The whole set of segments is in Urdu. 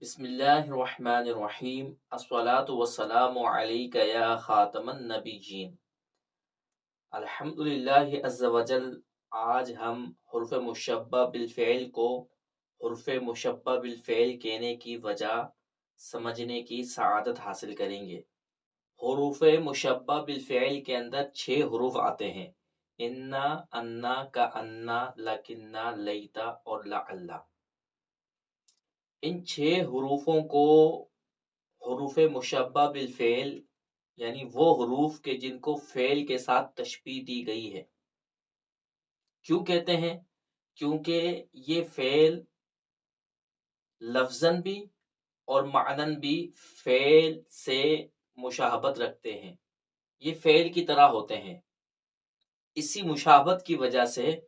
بسم اللہ الرحمن الرحیم الصلاۃ والسلام علیک یا خاتم النبیین۔ الحمدللہ عز وجل۔ آج ہم حرف مشبہ بالفعل کو حرف مشبہ بالفعل کہنے کی وجہ سمجھنے کی سعادت حاصل کریں گے۔ حروف مشبہ بالفعل کے اندر 6 حروف آتے ہیں: انا، انا، کانا، لکنہ، لیتا اور لعلہ۔ ان 6 حروفوں کو حروف مشبہ بالفعل یعنی وہ حروف کے جن کو فعل کے ساتھ تشبیہ دی گئی ہے کیوں کہتے ہیں؟ کیونکہ یہ فعل لفظاً بھی اور معنن بھی فعل سے مشابہت رکھتے ہیں، یہ فعل کی طرح ہوتے ہیں۔ اسی مشابہت کی وجہ سے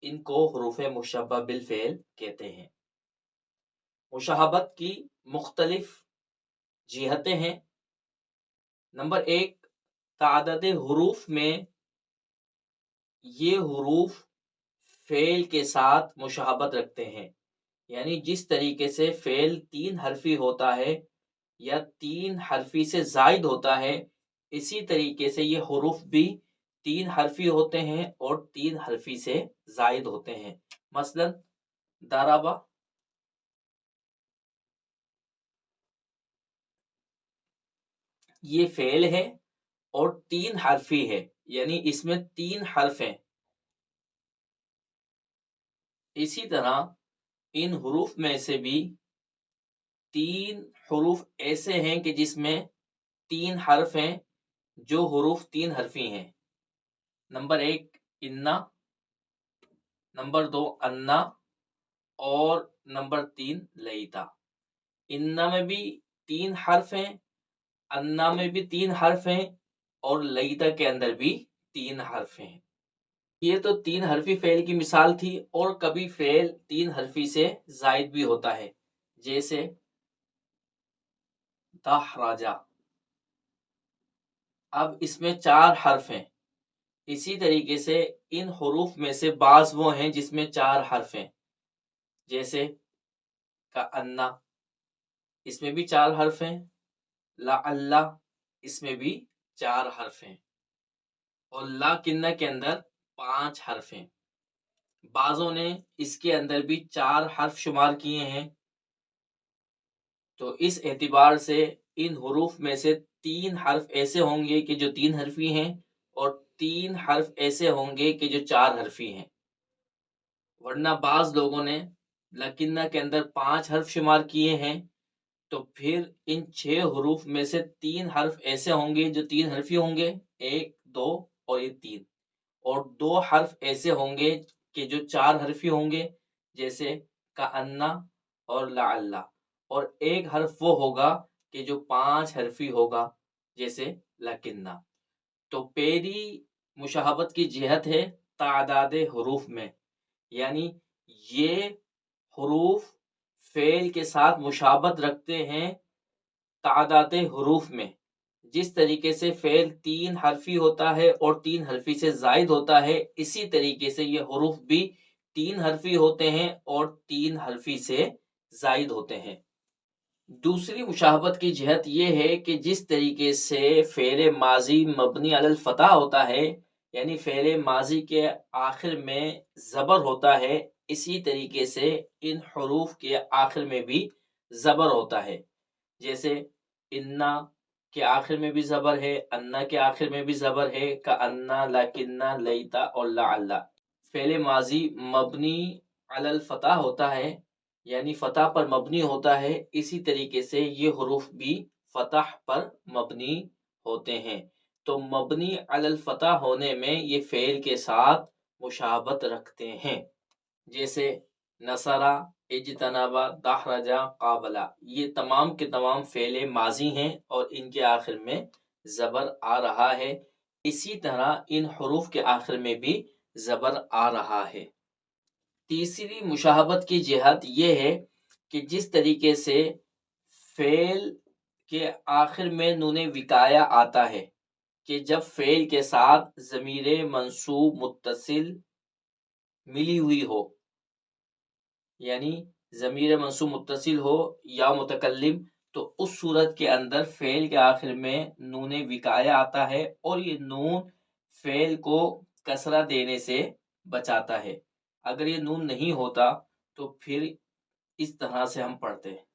ان کو حروف مشبہ بالفعل کہتے ہیں۔ مشابہت کی مختلف جہتیں ہیں۔ نمبر 1، تعداد حروف میں یہ حروف فعل کے ساتھ مشابہت رکھتے ہیں، یعنی جس طریقے سے فعل 3 حرفی ہوتا ہے یا 3 حرفی سے زائد ہوتا ہے، اسی طریقے سے یہ حروف بھی 3 حرفی ہوتے ہیں اور 3 حرفی سے زائد ہوتے ہیں۔ مثلا ضربہ، یہ فعل ہے اور 3 حرفی ہے، یعنی اس میں 3 حرف ہیں۔ اسی طرح ان حروف میں سے بھی 3 حروف ایسے ہیں کہ جس میں 3 حرف ہیں جو حروف 3 حرفی ہیں۔ نمبر 1 انا، نمبر 2 انا اور نمبر 3 لیتا۔ انا میں بھی 3 حرف ہیں، انا میں بھی 3 حرف ہیں اور لیتا کے اندر بھی 3 حرف ہیں۔ یہ تو 3 حرفی فعل کی مثال تھی، اور کبھی فعل 3 حرفی سے زائد بھی ہوتا ہے، جیسے دحرجہ، اب اس میں 4 حرف ہیں۔ اسی طریقے سے ان حروف میں سے بعض وہ ہیں جس میں 4 حرف ہیں، جیسے کانا، اس میں بھی 4 حرف ہیں، لعلہ، اس میں بھی 4 حرف ہیں، اور لکنہ کے اندر 5 حرف ہیں۔ بعضوں نے اس کے اندر بھی 4 حرف شمار کیے ہیں، تو اس اعتبار سے ان حروف میں سے 3 حرف ایسے ہوں گے کہ جو 3 حرفی ہیں، اور 3 حرف ایسے ہوں گے کہ جو 4 حرفی ہیں۔ ورنہ بعض لوگوں نے لکنہ کے اندر 5 حرف شمار کیے ہیں، تو پھر ان 6 حروف میں سے 3 حرف ایسے ہوں گے جو 3 حرفی ہوں گے، 1، 2 اور یہ 3، اور 2 حرف ایسے ہوں گے کہ جو 4 حرفی ہوں گے، جیسے کانا اور لعلہ، اور 1 حرف وہ ہوگا کہ جو 5 حرفی ہوگا، جیسے لکنہ۔ تو پہلی مشابہت کی جہت ہے تعداد حروف میں، یعنی یہ حروف فعل کے ساتھ مشابہت رکھتے ہیں تعداد حروف میں۔ جس طریقے سے فعل 3 حرفی ہوتا ہے اور 3 حرفی سے زائد ہوتا ہے، اسی طریقے سے یہ حروف بھی 3 حرفی ہوتے ہیں اور 3 حرفی سے زائد ہوتے ہیں۔ دوسری مشابہت کی جہت یہ ہے کہ جس طریقے سے فعل ماضی مبنی علی الفتح ہوتا ہے، یعنی فعل ماضی کے آخر میں زبر ہوتا ہے، اسی طریقے سے ان حروف کے آخر میں بھی زبر ہوتا ہے، جیسے انا کے آخر میں بھی زبر ہے، انا کے آخر میں بھی زبر ہے، کانا، لکنہ، لیتا اور لعلہ۔ فعل ماضی مبنی علی الفتح ہوتا ہے، یعنی فتح پر مبنی ہوتا ہے، اسی طریقے سے یہ حروف بھی فتح پر مبنی ہوتے ہیں۔ تو مبنی علی الفتح ہونے میں یہ فعل کے ساتھ مشابہت رکھتے ہیں، جیسے نصرہ، اجتنبہ، دحرجہ، قابلہ، یہ تمام کے تمام فعل ماضی ہیں اور ان کے آخر میں زبر آ رہا ہے، اسی طرح ان حروف کے آخر میں بھی زبر آ رہا ہے۔ تیسری مشابہت کی جہت یہ ہے کہ جس طریقے سے فعل کے آخر میں نون وقایہ آتا ہے کہ جب فعل کے ساتھ ضمیر منصوب متصل ملی ہوئی ہو، یعنی ضمیر منصوب متصل ہو یا متکلم تو اس صورت کے اندر فعل کے آخر میں نون وقایہ آتا ہے اور یہ نون فعل کو کسرہ دینے سے بچاتا ہے. اگر یہ نون نہیں ہوتا تو پھر اس طرح سے ہم پڑھتے ہیں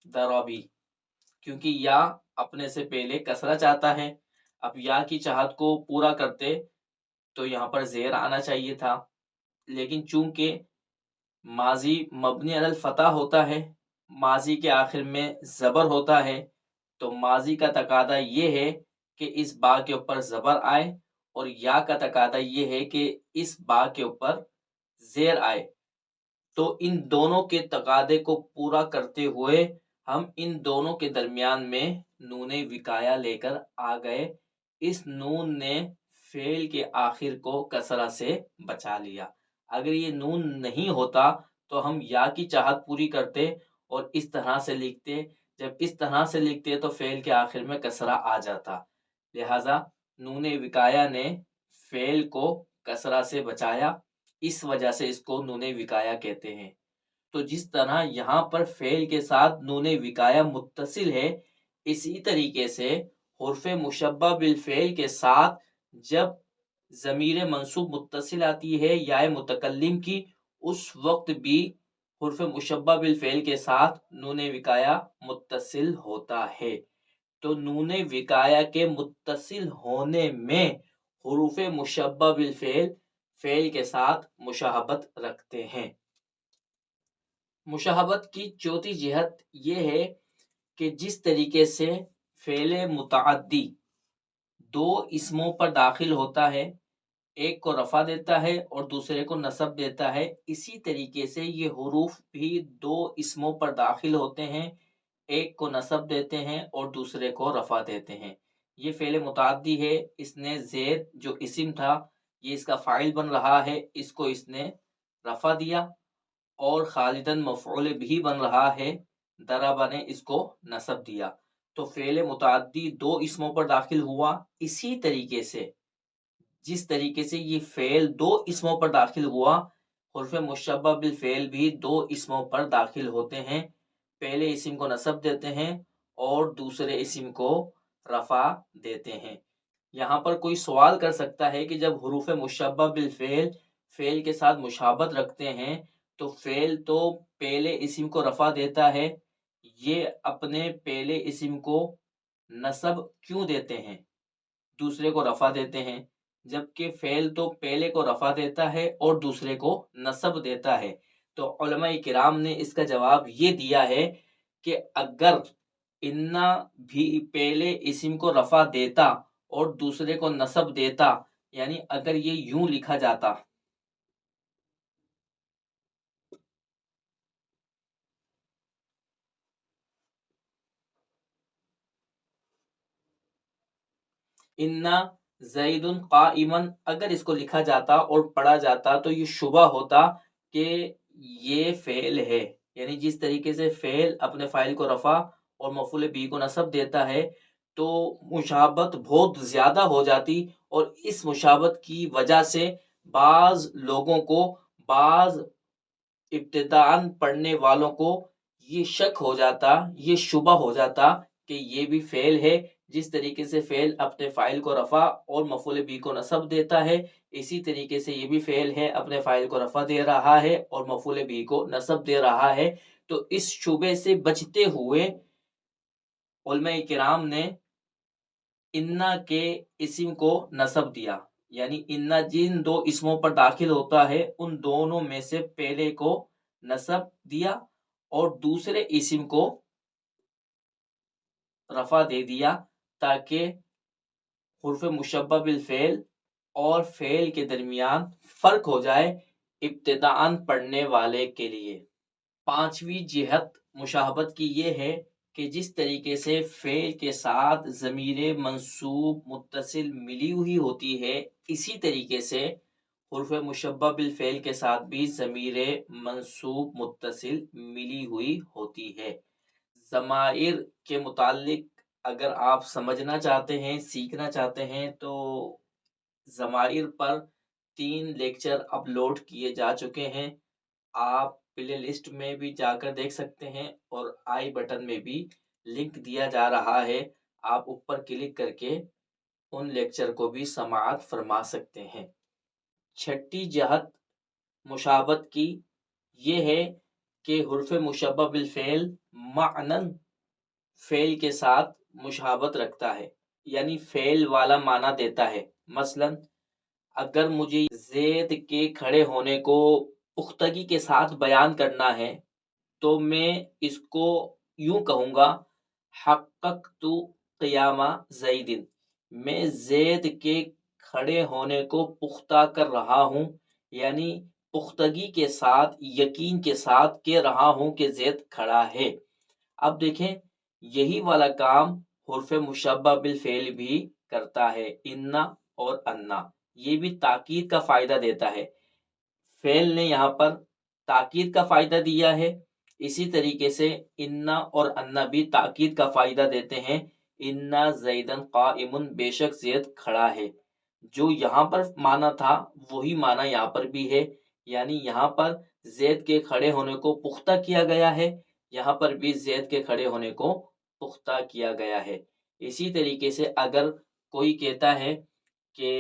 ضربی، کیونکہ یا اپنے سے پہلے کسرہ چاہتا ہے. اب یا کی چاہت کو پورا کرتے تو یہاں پر زیر آنا چاہیے تھا، لیکن چونکہ ماضی مبنی علی الفتح ہوتا ہے، ماضی کے آخر میں زبر ہوتا ہے، تو ماضی کا تقاضا یہ ہے کہ اس با کے اوپر زبر آئے اور یا کا تقاضا یہ ہے کہ اس با کے اوپر زیر آئے. تو ان دونوں کے تقاضے کو پورا کرتے ہوئے ہم ان دونوں کے درمیان میں نون وقایہ لے کر آ گئے. اس نون نے فعل کے آخر کو کسرہ سے بچا لیا. اگر یہ نون نہیں ہوتا تو ہم یا کی چاہت پوری کرتے اور اس طرح سے لکھتے. جب اس طرح سے لکھتے تو فعل کے آخر میں کسرہ آ جاتا، لہذا نون وقایہ نے فعل کو کسرہ سے بچایا، اس وجہ سے اس کو نون وقایہ کہتے ہیں. تو جس طرح یہاں پر فعل کے ساتھ نون وقایہ متصل ہے، اسی طریقے سے حرف مشبہ بالفعل کے ساتھ جب ضمیر منصوب متصل آتی ہے یا متکلم کی، اس وقت بھی حرف مشبہ بالفعل کے ساتھ نون وقایہ متصل ہوتا ہے. تو نون وقایہ کے متصل ہونے میں حروف مشبہ بالفعل فعل کے ساتھ مشابہت رکھتے ہیں. مشابہت کی چوتھی جہت یہ ہے کہ جس طریقے سے فعل متعدی دو اسموں پر داخل ہوتا ہے، ایک کو رفع دیتا ہے اور دوسرے کو نصب دیتا ہے، اسی طریقے سے یہ حروف بھی دو اسموں پر داخل ہوتے ہیں، ایک کو نصب دیتے ہیں اور دوسرے کو رفع دیتے ہیں. یہ فعل متعدی ہے، اس نے زید جو اسم تھا یہ اس کا فاعل بن رہا ہے، اس کو اس نے رفع دیا، اور خالدن مفعول بھی بن رہا ہے، ضربہ نے اس کو نصب دیا. تو فعل متعدی دو اسموں پر داخل ہوا. اسی طریقے سے جس طریقے سے یہ فعل دو اسموں پر داخل ہوا، حرف مشبہ بالفعل بھی دو اسموں پر داخل ہوتے ہیں. پہلے اسم کو نصب دیتے ہیں اور دوسرے اسم کو رفع دیتے ہیں. یہاں پر کوئی سوال کر سکتا ہے کہ جب حروف مشبہ بالفعل فعل کے ساتھ مشابہت رکھتے ہیں تو فعل تو پہلے اسم کو رفع دیتا ہے، یہ اپنے پہلے اسم کو نصب کیوں دیتے ہیں، دوسرے کو رفع دیتے ہیں، جبکہ فعل تو پہلے کو رفع دیتا ہے اور دوسرے کو نصب دیتا ہے. تو علماء کرام نے اس کا جواب یہ دیا ہے کہ اگر انا بھی پہلے اسم کو رفع دیتا اور دوسرے کو نصب دیتا، یعنی اگر یہ یوں لکھا جاتا انا زید قائما، اگر اس کو لکھا جاتا اور پڑھا جاتا تو یہ شبہ ہوتا کہ یہ فعل ہے. یعنی جس طریقے سے فعل اپنے فاعل کو رفع اور مفعول بھی کو نصب دیتا ہے تو مشابہت بہت زیادہ ہو جاتی، اور اس مشابہت کی وجہ سے بعض لوگوں کو، بعض ابتداءً پڑھنے والوں کو یہ شک ہو جاتا، یہ شبہ ہو جاتا کہ یہ بھی فعل ہے. جس طریقے سے فعل اپنے فاعل کو رفع اور مفعول بھی کو نصب دیتا ہے، اسی طریقے سے یہ بھی فعل ہے، اپنے فاعل کو رفع دے رہا ہے اور مفعول بھی کو نصب دے رہا ہے. تو اس شبے سے بچتے ہوئے علماء کرام نے انا کے اسم کو نصب دیا. یعنی انا جن دو اسموں پر داخل ہوتا ہے ان دونوں میں سے پہلے کو نصب دیا اور دوسرے اسم کو رفع دے دیا تاکہ حرف مشبہ بالفعل اور فعل کے درمیان فرق ہو جائے ابتداءً پڑھنے والے کے لیے. پانچویں جہت مشابہت کی یہ ہے کہ جس طریقے سے فعل کے ساتھ ضمیر منصوب متصل ملی ہوئی ہوتی ہے، اسی طریقے سے حرف مشبہ بالفعل کے ساتھ بھی ضمیر منصوب متصل ملی ہوئی ہوتی ہے. ضمائر کے متعلق اگر آپ سمجھنا چاہتے ہیں، سیکھنا چاہتے ہیں تو ضمائر پر 3 لیکچر اپلوڈ کیے جا چکے ہیں، آپ پلے لسٹ میں بھی جا کر دیکھ سکتے ہیں اور آئی بٹن میں بھی لنک دیا جا رہا ہے، آپ اوپر کلک کر کے ان لیکچر کو بھی سماعت فرما سکتے ہیں۔ چھٹی جہت مشابہت کی یہ ہے کہ حرف مشبہ بالفعل معنن فعل کے ساتھ مشابہت رکھتا ہے، یعنی فعل والا معنی دیتا ہے۔ مثلا اگر مجھے زید کے کھڑے ہونے کو پختگی کے ساتھ بیان کرنا ہے تو میں اس کو یوں کہوں گا، حققت قیام زید، میں زید کے کھڑے ہونے کو پختہ کر رہا ہوں، یعنی پختگی کے ساتھ، یقین کے ساتھ کہہ رہا ہوں کہ زید کھڑا ہے۔ اب دیکھیں یہی والا کام حرف مشبہ بالفعل بھی کرتا ہے، انا اور انا، یہ بھی تاکید کا فائدہ دیتا ہے۔ فعل نے یہاں پر تاکید کا فائدہ دیا ہے، اسی طریقے سے انا اور انا بھی تاکید کا فائدہ دیتے ہیں۔ انا زیدن قائم، بے شک زید کھڑا ہے، جو یہاں پر معنی تھا وہی معنی یہاں پر بھی ہے، یعنی یہاں پر زید کے کھڑے ہونے کو پختہ کیا گیا ہے، یہاں پر بھی زید کے کھڑے ہونے کو پختہ کیا گیا ہے۔ اسی طریقے سے اگر کوئی کہتا ہے کہ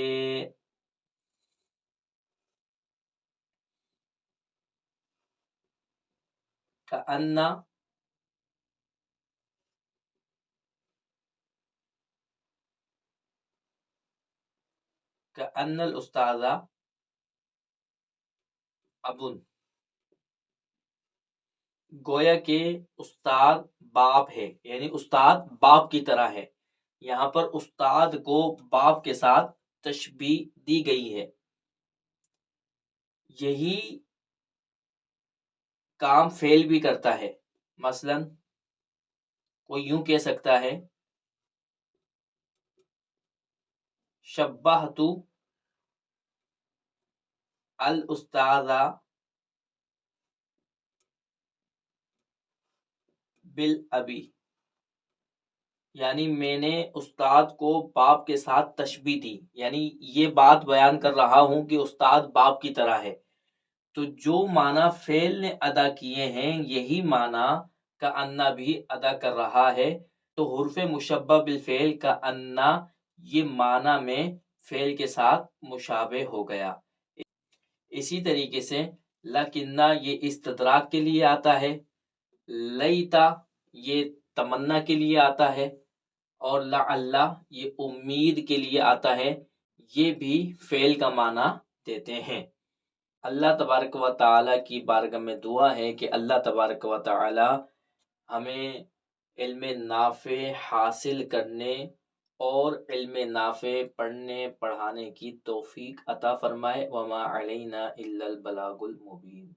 کأن الاستاذ ابن، گویا کہ استاد باپ ہے، یعنی استاد باپ کی طرح ہے، یہاں پر استاد کو باپ کے ساتھ تشبیہ دی گئی ہے۔ یہی کام فعل بھی کرتا ہے، مثلا کوئی یوں کہہ سکتا ہے، شبہت الاستاذ بالابی، یعنی میں نے استاد کو باپ کے ساتھ تشبیہ دی، یعنی یہ بات بیان کر رہا ہوں کہ استاد باپ کی طرح ہے۔ تو جو معنی فعل نے ادا کیے ہیں یہی معنی کا انا بھی ادا کر رہا ہے، تو حرف مشبہ بالفعل کا انا یہ معنی میں فعل کے ساتھ مشابہ ہو گیا۔ اسی طریقے سے لکنہ یہ استدراک کے لیے آتا ہے، لیتا یہ تمنا کے لیے آتا ہے، اور لعل یہ امید کے لیے آتا ہے، یہ بھی فعل کا معنی دیتے ہیں۔ اللہ تبارک و تعالی کی بارگاہ میں دعا ہے کہ اللہ تبارک و تعالی ہمیں علم نافع حاصل کرنے اور علم نافع پڑھنے پڑھانے کی توفیق عطا فرمائے۔ وما علینا الا البلاغ المبین۔